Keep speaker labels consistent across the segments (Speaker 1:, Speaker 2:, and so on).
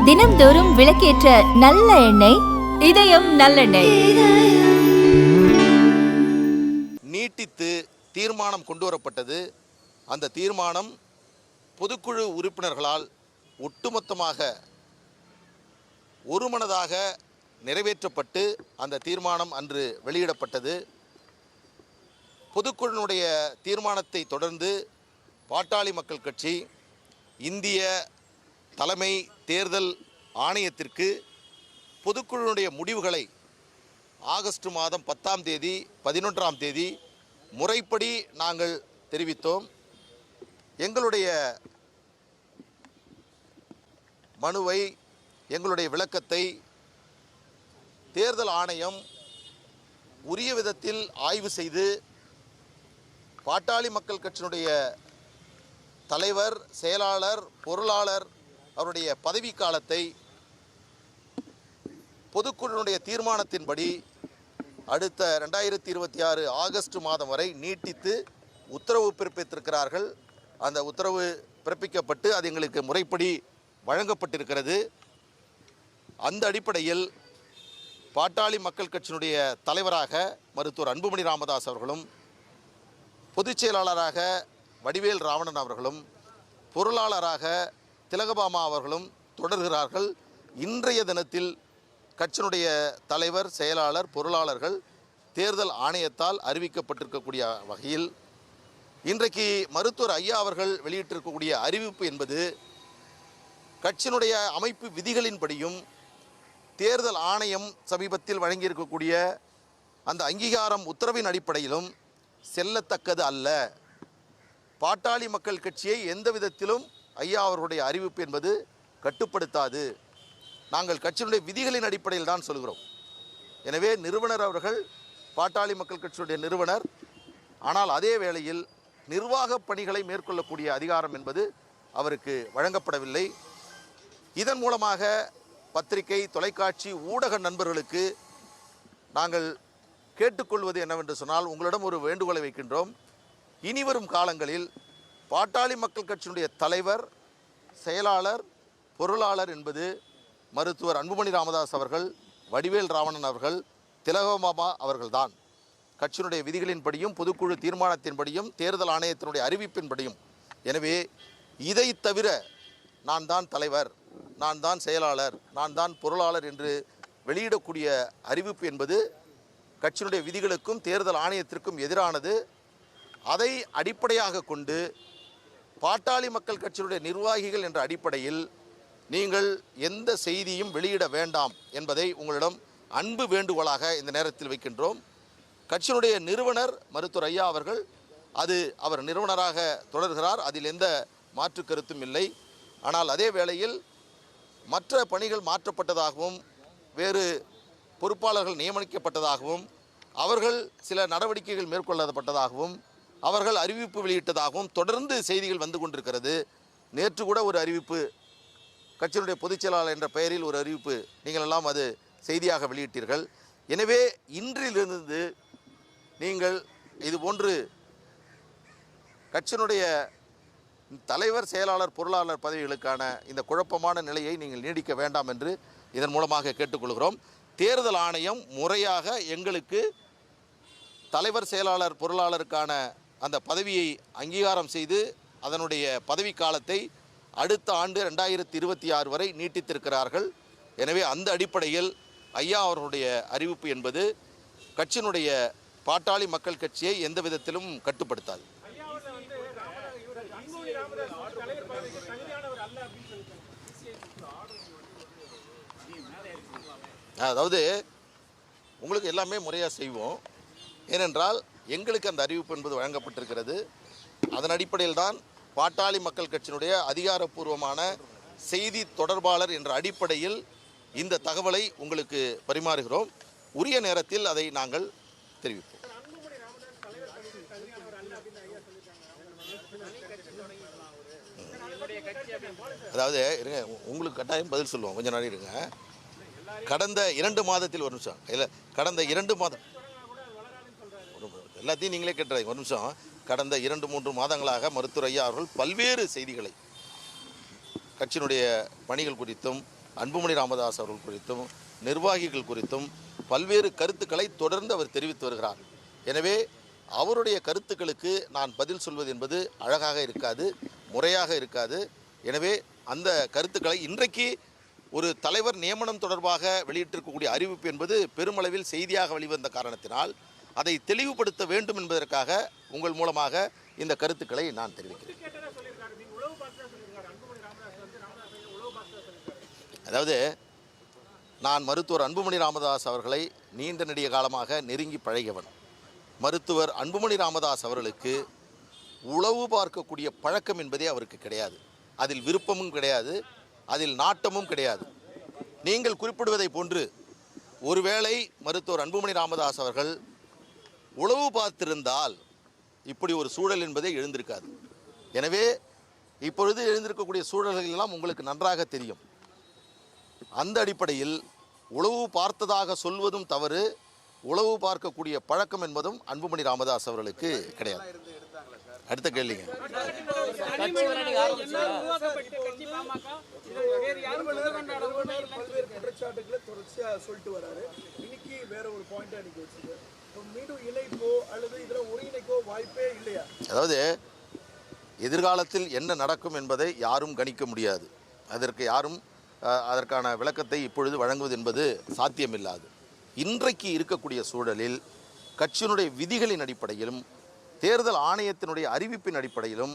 Speaker 1: தினம்தோறும் விளக்கேற்ற நல்ல எண்ணெய் இதயம் நல்லெண்ணெய்.
Speaker 2: நீட்டித்து தீர்மானம் கொண்டு வரப்பட்டது. அந்த தீர்மானம் பொதுக்குழு உறுப்பினர்களால் ஒட்டுமொத்தமாக ஒருமனதாக நிறைவேற்றப்பட்டு அந்த தீர்மானம் அன்று வெளியிடப்பட்டது. பொதுக்குழுவினுடைய தீர்மானத்தை தொடர்ந்து பாட்டாளி மக்கள் கட்சி இந்திய தலைமை தேர்தல் ஆணையத்திற்கு பொதுக்குழுவினுடைய முடிவுகளை ஆகஸ்ட் மாதம் 10ஆம் தேதி 11ஆம் தேதி முறைப்படி நாங்கள் தெரிவித்தோம். எங்களுடைய மனுவை, எங்களுடைய விளக்கத்தை தேர்தல் ஆணையம் உரிய விதத்தில் ஆய்வு செய்து பாட்டாளி மக்கள் கட்சியினுடைய தலைவர், செயலாளர், பொருளாளர் அவருடைய பதவி காலத்தை பொதுக்குழுவினுடைய தீர்மானத்தின்படி அடுத்த 2026 ஆகஸ்ட் மாதம் வரை நீட்டித்து உத்தரவு பிறப்பித்திருக்கிறார்கள். அந்த உத்தரவு பிறப்பிக்கப்பட்டு அது எங்களுக்கு முறைப்படி வழங்கப்பட்டிருக்கிறது. அந்த அடிப்படையில் பாட்டாளி மக்கள் கட்சியினுடைய தலைவராக மருத்துவர் அன்புமணி ராமதாஸ் அவர்களும், பொதுச் செயலாளராக வடிவேல் ராவணன் அவர்களும், பொருளாளராக திலகபாமா அவர்களும் தொடர்கிறார்கள். இன்றைய தினத்தில் கட்சியினுடைய தலைவர், செயலாளர், பொருளாளர்கள் தேர்தல் ஆணையத்தால் அறிவிக்கப்பட்டிருக்கக்கூடிய வகையில் இன்றைக்கு மருத்துவர் ஐயா அவர்கள் வெளியிட்டிருக்கக்கூடிய அறிவிப்பு என்பது கட்சியினுடைய அமைப்பு விதிகளின்படியும் தேர்தல் ஆணையம் சமீபத்தில் வழங்கியிருக்கக்கூடிய அந்த அங்கீகாரம் உத்தரவின் அடிப்படையிலும் செல்லத்தக்கது அல்ல. பாட்டாளி மக்கள் கட்சியை எந்த விதத்திலும் ஐயா அவர்களுடைய அறிவிப்பு என்பது கட்டுப்படுத்தாது. நாங்கள் கட்சியினுடைய விதிகளின் அடிப்படையில் தான் சொல்கிறோம். எனவே நிறுவனர் அவர்கள் பாட்டாளி மக்கள் கட்சியுடைய நிறுவனர். ஆனால் அதே வேளையில் நிர்வாக பணிகளை மேற்கொள்ளக்கூடிய அதிகாரம் என்பது அவருக்கு வழங்கப்படவில்லை. இதன் மூலமாக பத்திரிகை, தொலைக்காட்சி, ஊடக நண்பர்களுக்கு நாங்கள் கேட்டுக்கொள்வது என்னவென்று சொன்னால், உங்களிடம் ஒரு வேண்டுகோளை வைக்கின்றோம். இனிவரும் காலங்களில் பாட்டாளி மக்கள் கட்சியினுடைய தலைவர், செயலாளர், பொருளாளர் என்பது மருத்துவர் அன்புமணி ராமதாஸ் அவர்கள், வடிவேல் ராவணன் அவர்கள், திலகபாமா அவர்கள்தான். கட்சியினுடைய விதிகளின்படியும் பொதுக்குழு தீர்மானத்தின்படியும் தேர்தல் ஆணையத்தினுடைய அறிவிப்பின்படியும். எனவே இதை தவிர நான் தான் தலைவர், நான் தான் செயலாளர், நான் தான் பொருளாளர் என்று வெளியிடக்கூடிய அறிவிப்பு என்பது கட்சியினுடைய விதிகளுக்கும் தேர்தல் ஆணையத்திற்கும் எதிரானது. அதை அடிப்படையாக கொண்டு பாட்டாளி மக்கள் கட்சியினுடைய நிர்வாகிகள் என்ற அடிப்படையில் நீங்கள் எந்த செய்தியும் வெளியிட வேண்டாம் என்பதை உங்களிடம் அன்பு வேண்டுகோளாக இந்த நேரத்தில் வைக்கின்றோம். கட்சியினுடைய நிறுவனர் மருத்துவர் ஐயா அவர்கள் அவர் நிறுவனராக தொடர்கிறார். அதில் எந்த மாற்று கருத்தும் இல்லை. ஆனால் அதே வேளையில் மற்ற பணிகள் மாற்றப்பட்டதாகவும், வேறு பொறுப்பாளர்கள் நியமிக்கப்பட்டதாகவும், அவர்கள் சில நடவடிக்கைகள் மேற்கொள்ளப்பட்டதாகவும், அவர்கள் அறிவிப்பு வெளியிட்டதாகவும் தொடர்ந்து செய்திகள் வந்து கொண்டிருக்கிறது. நேற்று கூட ஒரு அறிவிப்பு, கட்சியினுடைய பொதுச் செயலாளர் என்ற பெயரில் ஒரு அறிவிப்பு நீங்கள் எல்லாம் அது செய்தியாக வெளியிட்டீர்கள். எனவே இன்றிலிருந்து நீங்கள் இதுபோன்று கட்சியினுடைய தலைவர், செயலாளர், பொருளாளர் பதவிகளுக்கான இந்த குழப்பமான நிலையை நீங்கள் நீடிக்க வேண்டாம் என்று இதன் மூலமாக கேட்டுக்கொள்கிறோம். தேர்தல் ஆணையம் முறையாக எங்களுக்கு தலைவர், செயலாளர், பொருளாளருக்கான அந்த பதவியை அங்கீகாரம் செய்து அதனுடைய பதவி காலத்தை அடுத்த ஆண்டு 2026 வரை நீட்டித்திருக்கிறார்கள். எனவே அந்த அடிப்படையில் ஐயா அவர்களுடைய அறிவிப்பு என்பது கட்சியினுடைய பாட்டாளி மக்கள் கட்சியை எந்த விதத்திலும் கட்டுப்படுத்தாது. அதாவது உங்களுக்கு எல்லாமே முறையாக செய்வோம். ஏனென்றால் எங்களுக்கு அந்த அறிவிப்பு என்பது வழங்கப்பட்டிருக்கிறது. அதன் அடிப்படையில் தான் பாட்டாளி மக்கள் கட்சியினுடைய அதிகாரப்பூர்வமான செய்தி தொடர்பாளர் என்ற அடிப்படையில் இந்த தகவலை உங்களுக்கு பரிமாறுகிறோம். உரிய நேரத்தில் அதை நாங்கள் தெரிவிப்போம். அதாவது இருங்க, உங்களுக்கு கட்டாயம் பதில் சொல்லுவோம், கொஞ்சம் நாள் இருங்க. கடந்த 2 மாதத்தில் ஒரு நிமிஷம் இல்லை, கடந்த 2 மாதம் எல்லாத்தையும் நீங்களே கேட்டுறாங்க. ஒரு நிமிஷம். கடந்த 2-3 மாதங்களாக மருத்துவர் ஐயா அவர்கள் பல்வேறு செய்திகளை கட்சியினுடைய பணிகள் குறித்தும் அன்புமணி ராமதாஸ் அவர்கள் குறித்தும் நிர்வாகிகள் குறித்தும் பல்வேறு கருத்துக்களை தொடர்ந்து அவர் தெரிவித்து வருகிறார். எனவே அவருடைய கருத்துக்களுக்கு நான் பதில் சொல்வது என்பது அழகாக இருக்காது, முறையாக இருக்காது. எனவே அந்த கருத்துக்களை இன்றைக்கு ஒரு தலைவர் நியமனம் தொடர்பாக வெளியிட்டிருக்கக்கூடிய அறிவிப்பு என்பது பெருமளவில் செய்தியாக வெளிவந்த காரணத்தினால் அதை தெளிவுபடுத்த வேண்டும் என்பதற்காக உங்கள் மூலமாக இந்த கருத்துக்களை நான் தெரிவிக்கிறேன். அதாவது நான் மருத்துவர் அன்புமணி ராமதாஸ் அவர்களை நீண்ட நெடிய காலமாக நெருங்கி பழகியவன். மருத்துவர் அன்புமணி ராமதாஸ் அவர்களுக்கு உளவு பார்க்கக்கூடிய பழக்கம் என்பதே அவருக்கு கிடையாது. அதில் விருப்பமும் கிடையாது, அதில் நாட்டமும் கிடையாது. நீங்கள் குறிப்பிடுவதை போன்று ஒருவேளை மருத்துவர் அன்புமணி ராமதாஸ் அவர்கள் உளவு பார்த்திருந்தால் இப்படி ஒரு சூழல் என்பதே எழுந்திருக்காது. எனவே இப்பொழுது எழுந்திருக்கக்கூடிய சூழல்கள் எல்லாம் உங்களுக்கு நன்றாக தெரியும். அந்த அடிப்படையில் உளவு பார்த்ததாக சொல்வதும் தவறு, உளவு பார்க்கக்கூடிய பழக்கம் என்பதும் அன்புமணி ராமதாஸ் அவர்களுக்கு கிடையாது. அடுத்த கேள்விங்க. அதாவது எதிர்காலத்தில் என்ன நடக்கும் என்பதை யாரும் கணிக்க முடியாது. அதற்கான விளக்கத்தை இப்பொழுது வழங்குவது என்பது சாத்தியமில்லாது. இன்றைக்கு இருக்கக்கூடிய சூழலில் கட்சியினுடைய விதிகளின் அடிப்படையிலும் தேர்தல் ஆணையத்தினுடைய அறிவிப்பின் அடிப்படையிலும்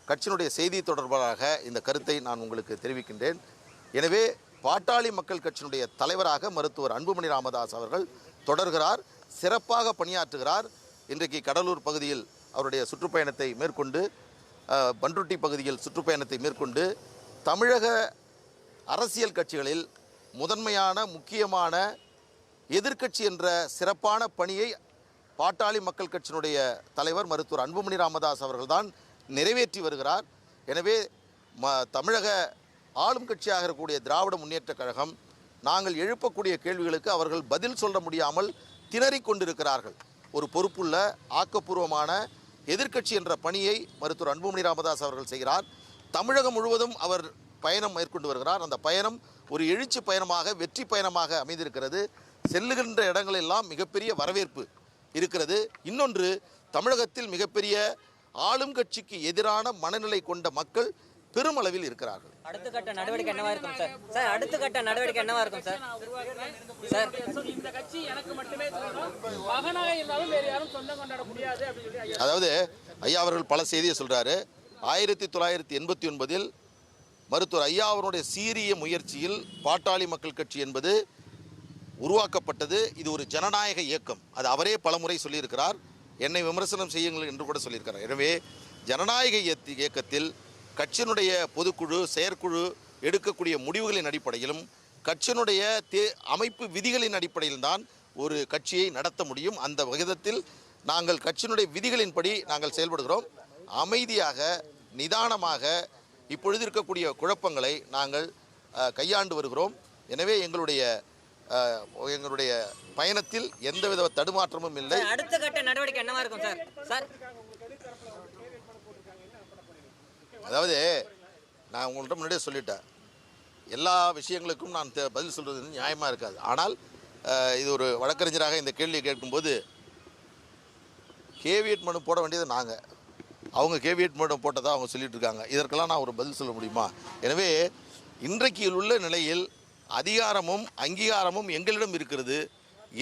Speaker 2: கட்சியினுடைய செய்தி தொடர்பாக இந்த கருத்தை நான் உங்களுக்கு தெரிவிக்கின்றேன். எனவே பாட்டாளி மக்கள் கட்சியினுடைய தலைவராக மருத்துவர் அன்புமணி ராமதாஸ் அவர்கள் தொடர்கிறார், சிறப்பாக பணியாற்றுகிறார். இன்றைக்கு கடலூர் பகுதியில் அவருடைய சுற்றுப்பயணத்தை மேற்கொண்டு, பண்ருட்டி பகுதியில் சுற்றுப்பயணத்தை மேற்கொண்டு தமிழக அரசியல் கட்சிகளில் முதன்மையான முக்கியமான எதிர்க்கட்சி என்ற சிறப்பான பணியை பாட்டாளி மக்கள் கட்சியினுடைய தலைவர் மருத்துவர் அன்புமணி ராமதாஸ் அவர்கள்தான் நிறைவேற்றி வருகிறார். எனவே தமிழக ஆளும் கட்சியாக இருக்கக்கூடிய திராவிட முன்னேற்றக் கழகம் நாங்கள் எழுப்பக்கூடிய கேள்விகளுக்கு அவர்கள் பதில் சொல்ல முடியாமல் திணறிக் கொண்டிருக்கிறார்கள். ஒரு பொறுப்புள்ள ஆக்கப்பூர்வமான எதிர்க்கட்சி என்ற பணியை மருத்துவர் அன்புமணி ராமதாஸ் அவர்கள் செய்கிறார். தமிழகம் முழுவதும் அவர் பயணம் மேற்கொண்டு வருகிறார். அந்த பயணம் ஒரு எழுச்சி பயணமாக, வெற்றி பயணமாக அமைந்திருக்கிறது. செல்லுகின்ற இடங்களெல்லாம் மிகப்பெரிய வரவேற்பு இருக்கிறது. இன்னொன்று, தமிழகத்தில் மிகப்பெரிய ஆளும் கட்சிக்கு எதிரான மனநிலை கொண்ட மக்கள் பெருமளவில் இருக்கிறார்கள்.
Speaker 3: அடுத்த கட்ட நடவடிக்கை என்னவா இருக்கும் சார்? சார் அடுத்த கட்ட நடவடிக்கை என்னவா இருக்கும் சார்? சார் இந்த கட்சி எனக்கு மட்டுமே மகனாக இருந்தாலும் வேற யாரும் சொந்தம் கொண்டாட முடியாது அப்படி சொல்லி
Speaker 2: அதாவது ஐயா அவர்கள் பல செய்தியை சொல்றாரு. 1989 மருத்துவர் ஐயா அவருடைய சீரிய முயற்சியில் பாட்டாளி மக்கள் கட்சி என்பது உருவாக்கப்பட்டது. இது ஒரு ஜனநாயக இயக்கம். அது அவரே பலமுறை சொல்லியிருக்கிறார். என்னை விமர்சனம் செய்யுங்கள் என்று கூட சொல்லியிருக்கிறார். எனவே ஜனநாயக இயக்கத்தில் கட்சியினுடைய பொதுக்குழு, செயற்குழு எடுக்கக்கூடிய முடிவுகளின் அடிப்படையிலும் கட்சியினுடைய அமைப்பு விதிகளின் அடிப்படையில் தான் ஒரு கட்சியை நடத்த முடியும். அந்த விகிதத்தில் நாங்கள் கட்சியினுடைய விதிகளின்படி நாங்கள் செயல்படுகிறோம். அமைதியாக, நிதானமாக இப்பொழுது இருக்கக்கூடிய குழப்பங்களை நாங்கள் கையாண்டு வருகிறோம். எனவே எங்களுடைய பயணத்தில் எந்தவித தடுமாற்றமும் இல்லை.
Speaker 3: அடுத்த கட்ட நடவடிக்கை என்னவா இருக்கும் சார்? சார்
Speaker 2: அதாவது நான் உங்கள்கிட்ட முன்னாடியே சொல்லிட்டேன், எல்லா விஷயங்களுக்கும் நான் பதில் சொல்கிறது நியாயமாக இருக்காது. ஆனால் இது ஒரு வழக்கறிஞராக இந்த கேள்வியை கேட்கும்போது கேவியட் மனு போட வேண்டியது நாங்கள், அவங்க கேவியட் மனு போட்டதாக அவங்க சொல்லிட்டு இருக்காங்க. இதற்கெல்லாம் நான் ஒரு பதில் சொல்ல முடியுமா? எனவே இன்றைக்கு உள்ள நிலையில் அதிகாரமும் அங்கீகாரமும் எங்களிடம் இருக்கிறது.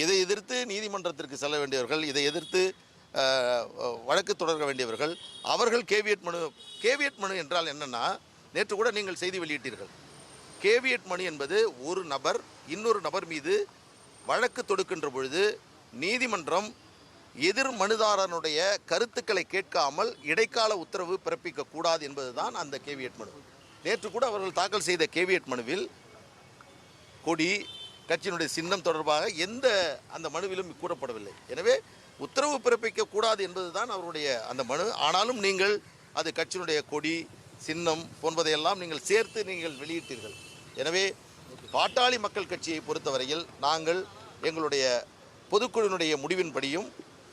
Speaker 2: இதை எதிர்த்து நீதிமன்றத்திற்கு செல்ல வேண்டியவர்கள், இதை எதிர்த்து வழக்கு தொடர வேண்டியவர்கள் அவர்கள் கேவியட் மனு என்றால் என்னென்னா, நேற்று கூட நீங்கள் செய்தி வெளியிட்டீர்கள். கேவியட் மனு என்பது ஒரு நபர் இன்னொரு நபர் மீது வழக்கு தொடுக்கின்ற பொழுது நீதிமன்றம் எதிர் மனுதாரனுடைய கருத்துக்களை கேட்காமல் இடைக்கால உத்தரவு பிறப்பிக்க கூடாது என்பதுதான் அந்த கேவியட் மனு. நேற்று கூட அவர்கள் தாக்கல் செய்த கேவியட் மனுவில் கொடி, கட்சியினுடைய சின்னம் தொடர்பாக எந்த அந்த மனுவிலும் கூறப்படவில்லை. எனவே உத்தரவு பிறப்பிக்க கூடாது என்பதுதான் அவருடைய அந்த மனு. ஆனாலும் நீங்கள் அது கட்சியினுடைய கொடி, சின்னம் போன்பதையெல்லாம் நீங்கள் சேர்த்து நீங்கள் வெளியிட்டீர்கள். எனவே பாட்டாளி மக்கள் கட்சியை பொறுத்தவரையில் நாங்கள் எங்களுடைய பொதுக்குழுவினுடைய முடிவின்படியும்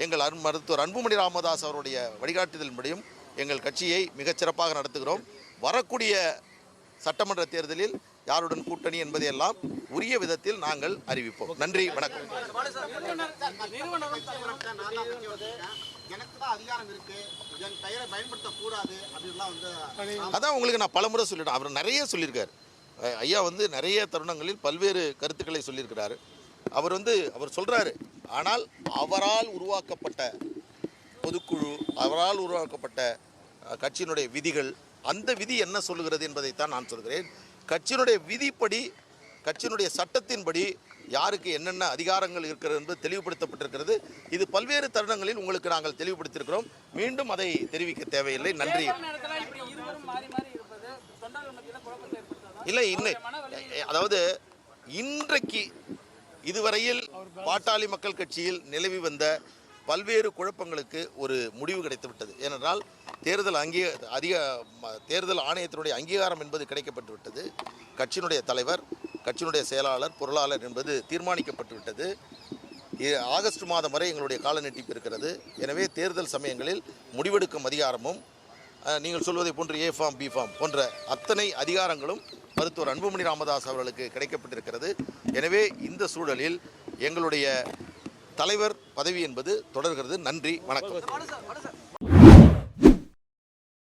Speaker 2: எங்கள் மருத்துவர் அன்புமணி ராமதாஸ் அவருடைய வழிகாட்டுதலின்படியும் எங்கள் கட்சியை மிகச்சிறப்பாக நடத்துகிறோம். வரக்கூடிய சட்டமன்ற தேர்தலில் யாருடன் கூட்டணி என்பதையெல்லாம் உரிய விதத்தில் நாங்கள் அறிவிப்போம். நன்றி, வணக்கம். அதான் உங்களுக்கு நான் பலமுறை சொல்லிட்டேன். அவர் நிறைய சொல்லியிருக்கார். ஐயா வந்து நிறைய தருணங்களில் பல்வேறு கருத்துக்களை சொல்லியிருக்கிறாரு. அவர் சொல்றாரு, ஆனால் அவரால் உருவாக்கப்பட்ட பொதுக்குழு, அவரால் உருவாக்கப்பட்ட கட்சியினுடைய விதிகள், அந்த விதி என்ன சொல்லுகிறது என்பதைத்தான் நான் சொல்கிறேன். கட்சியினுடைய விதிப்படி, கட்சியினுடைய சட்டத்தின்படி யாருக்கு என்னென்ன அதிகாரங்கள் இருக்கிறது என்பது தெளிவுபடுத்தப்பட்டிருக்கிறது. இது பல்வேறு தருணங்களில் உங்களுக்கு நாங்கள் தெளிவுபடுத்தியிருக்கிறோம். மீண்டும் அதை தெரிவிக்க தேவையில்லை. நன்றி. இல்லை, அதாவது இன்றைக்கு இதுவரையில் பாட்டாளி மக்கள் கட்சியில் நிலவி வந்த பல்வேறு குழப்பங்களுக்கு ஒரு முடிவு கிடைத்துவிட்டது. ஏனென்றால் தேர்தல் ஆணையத்தினுடைய அங்கீகாரம் என்பது கிடைக்கப்பட்டு விட்டது. கட்சியினுடைய தலைவர், கட்சியினுடைய செயலாளர், பொருளாளர் என்பது தீர்மானிக்கப்பட்டு விட்டது. ஆகஸ்ட் மாதம் வரை எங்களுடைய கால நீட்டிப்பு இருக்கிறது. எனவே தேர்தல் சமயங்களில் முடிவெடுக்கும் அதிகாரமும் நீங்கள் சொல்வதை போன்று ஏ ஃபார்ம், பி ஃபார்ம் போன்ற அத்தனை அதிகாரங்களும் மருத்துவர் அன்புமணி ராமதாஸ் அவர்களுக்கு கிடைக்கப்பட்டிருக்கிறது. எனவே இந்த சூழலில் எங்களுடைய தலைவர் பதவி என்பது தொடர்கிறது. நன்றி, வணக்கம்.